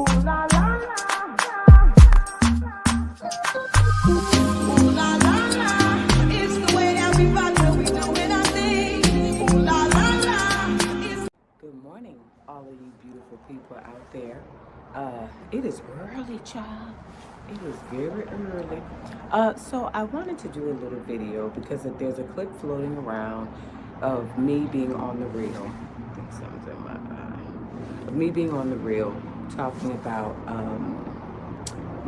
Ooh la la la. Ooh la la la. It's the way that we rock when we doing our thing. Ooh la la la. Good morning, all of you beautiful people out there. It is early, child. It is very early. So I wanted to do a little video because there's a clip floating around of me being on the reel. I think something's in my eye. Of me being on the reel, talking about,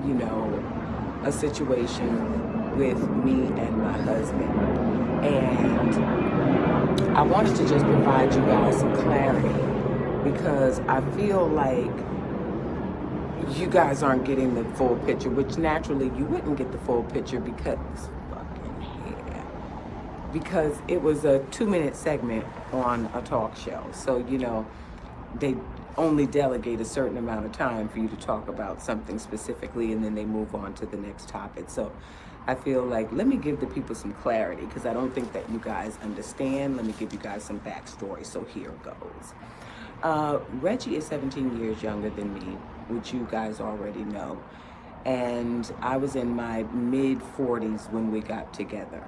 you know, a situation with me and my husband. And I wanted to just provide you guys some clarity because I feel like you guys aren't getting the full picture, which naturally you wouldn't get the full picture because because it was a 2-minute segment on a talk show. So, you know, they only delegate a certain amount of time for you to talk about something specifically, and then they move on to the next topic. So I feel like, let me give the people some clarity because I don't think that you guys understand. Let me give you guys some backstory. So here goes. Reggie is 17 years younger than me, which you guys already know. And I was in my mid-40s when we got together.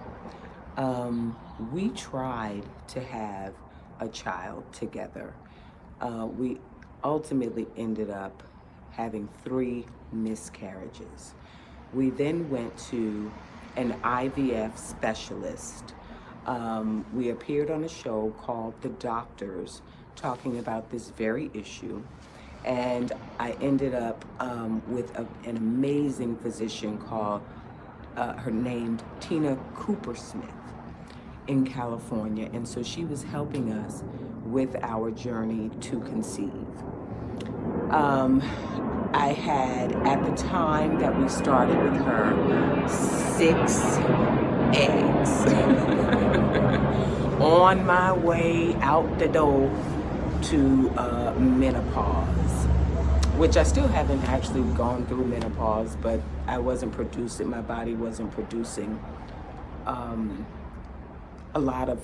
We tried to have a child together. We ultimately ended up having 3 miscarriages. We then went to an IVF specialist. We appeared on a show called The Doctors, talking about this very issue. And I ended up with an amazing physician called, her name, Tina Cooper-Smith in California. And so she was helping us with our journey to conceive. I had, at the time that we started with her, 6 eggs on my way out the door to menopause, which I still haven't actually gone through menopause, but I wasn't producing, my body wasn't producing a lot of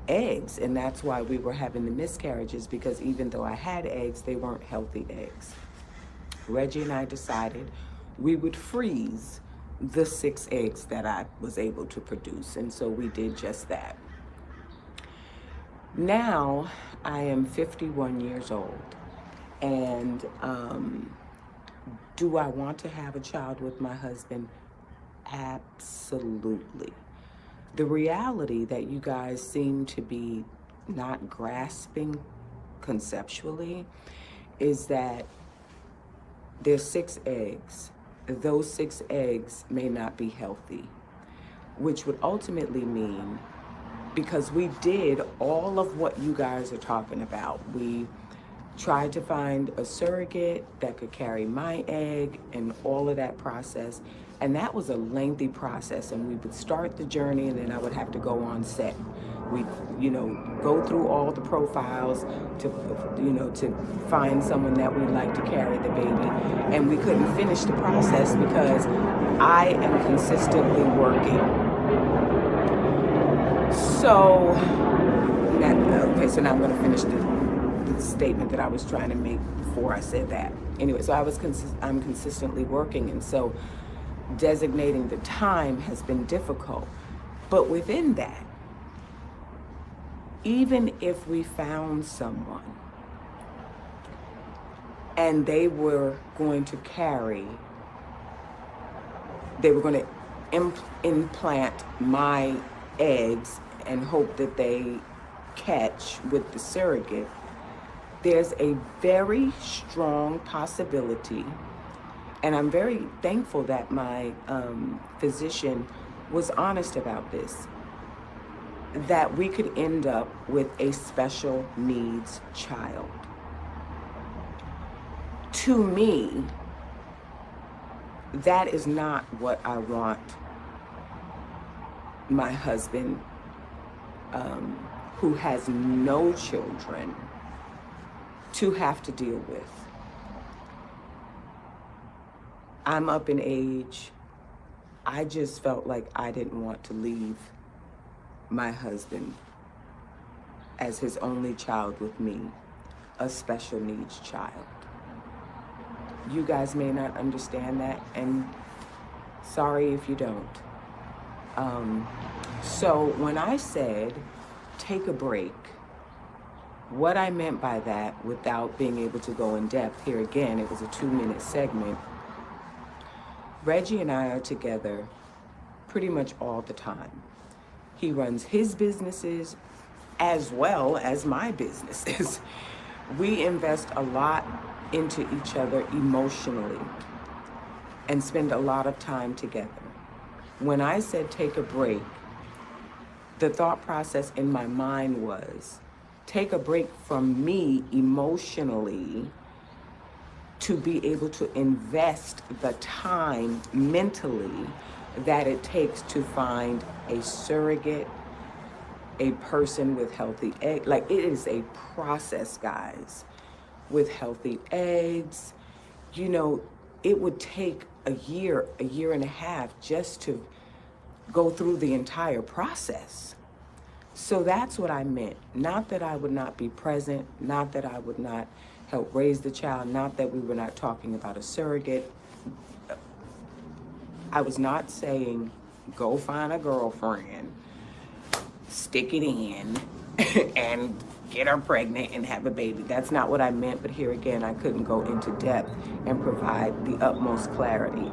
eggs, and that's why we were having the miscarriages, because even though I had eggs, they weren't healthy eggs. Reggie and I decided we would freeze the 6 eggs that I was able to produce, and so we did just that. Now I am 51 years old, and do I want to have a child with my husband? Absolutely. The reality that you guys seem to be not grasping conceptually is that there's 6 eggs. Those 6 eggs may not be healthy, which would ultimately mean, because we did all of what you guys are talking about. We tried to find a surrogate that could carry my egg and all of that process. And that was a lengthy process, and we would start the journey, and then I would have to go on set. We, you know, go through all the profiles to, you know, to find someone that we'd like to carry the baby. And we couldn't finish the process because I am consistently working. So, okay, so now I'm going to finish the statement that I was trying to make before I said that. Anyway, so I'm consistently working, and so designating the time has been difficult. But within that, even if we found someone and they were going to carry, they were going to implant my eggs and hope that they catch with the surrogate, there's a very strong possibility. And I'm very thankful that my physician was honest about this, that we could end up with a special needs child. To me, that is not what I want my husband, who has no children, to have to deal with. I'm up in age. I just felt like I didn't want to leave my husband as his only child with me, a special needs child. You guys may not understand that, and sorry if you don't. So when I said take a break, what I meant by that, without being able to go in depth, here again, it was a 2-minute segment. Reggie and I are together pretty much all the time. He runs his businesses as well as my businesses. We invest a lot into each other emotionally and spend a lot of time together. When I said take a break, the thought process in my mind was take a break from me emotionally to be able to invest the time mentally that it takes to find a surrogate, a person with healthy eggs. Like, it is a process, guys, with healthy eggs. You know, it would take a year and a half just to go through the entire process. So that's what I meant. Not that I would not be present, not that I would not help raise the child, not that we were not talking about a surrogate. I was not saying go find a girlfriend, stick it in, and get her pregnant and have a baby. That's not what I meant, but here again, I couldn't go into depth and provide the utmost clarity.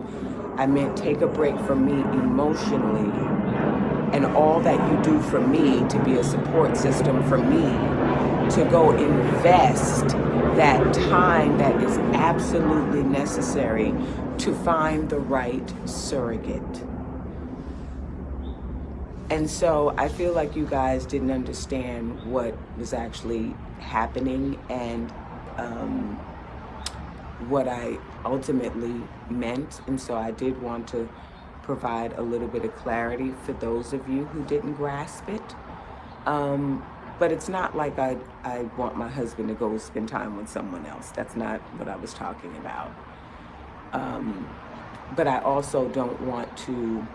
I meant take a break from me emotionally and all that you do for me to be a support system for me, to go invest that time that is absolutely necessary to find the right surrogate. And so I feel like you guys didn't understand what was actually happening and what I ultimately meant. And so I did want to provide a little bit of clarity for those of you who didn't grasp it. But it's not like I want my husband to go spend time with someone else. That's not what I was talking about. But I also don't want to,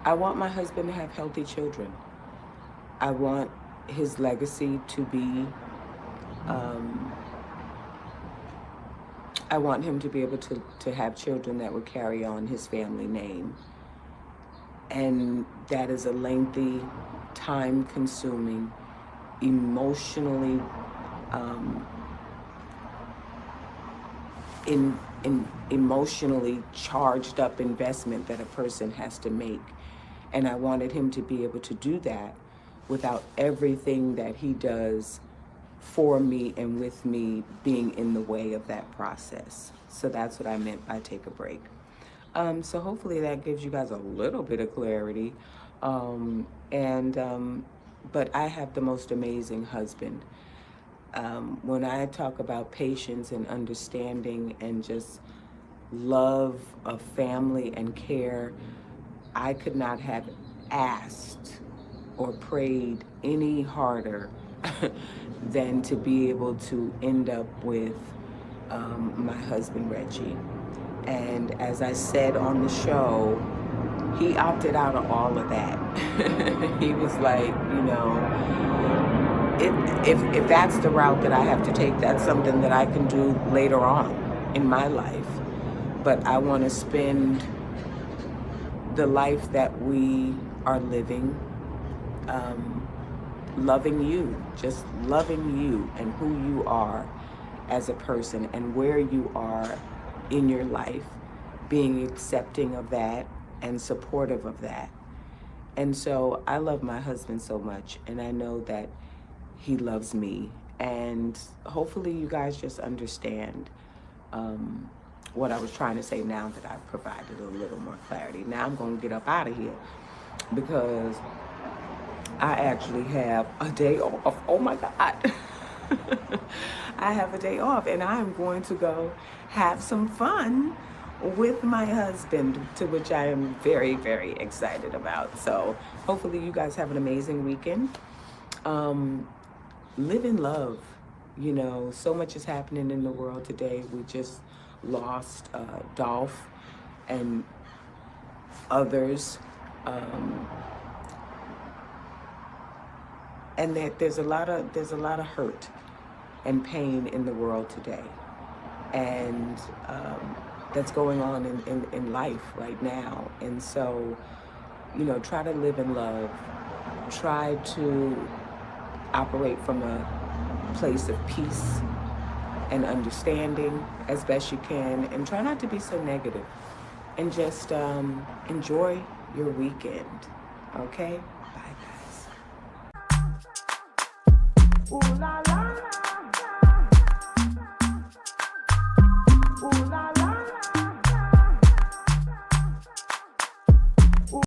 I want my husband to have healthy children. I want his legacy to be, I want him to be able to have children that would carry on his family name. And that is a lengthy, time-consuming, emotionally emotionally charged up investment that a person has to make. And I wanted him to be able to do that without everything that he does for me and with me being in the way of that process. So that's what I meant by take a break. So hopefully that gives you guys a little bit of clarity. But I have the most amazing husband. When I talk about patience and understanding and just love of family and care, I could not have asked or prayed any harder than to be able to end up with my husband, Reggie. And as I said on the show, he opted out of all of that. He was like, you know, if that's the route that I have to take, that's something that I can do later on in my life. But I want to spend the life that we are living, loving you, just loving you and who you are as a person and where you are in your life, being accepting of that and supportive of that. And so I love my husband so much, and I know that he loves me. And hopefully you guys just understand what I was trying to say now that I've provided a little more clarity. Now I'm going to get up out of here because I actually have a day off. Oh my God. I have a day off, and I'm going to go have some fun with my husband, to which I am very, very excited about. So hopefully you guys have an amazing weekend. Live in love. You know, so much is happening in the world today. We just lost Dolph and others. And there's a lot of hurt. and pain in the world today. And that's going on in life right now. And so, try to live in love. Try to operate from a place of peace and understanding as best you can. And try not to be so negative. And just enjoy your weekend. Okay? Bye, guys. Ooh, la, la, la. Ooh, la, la.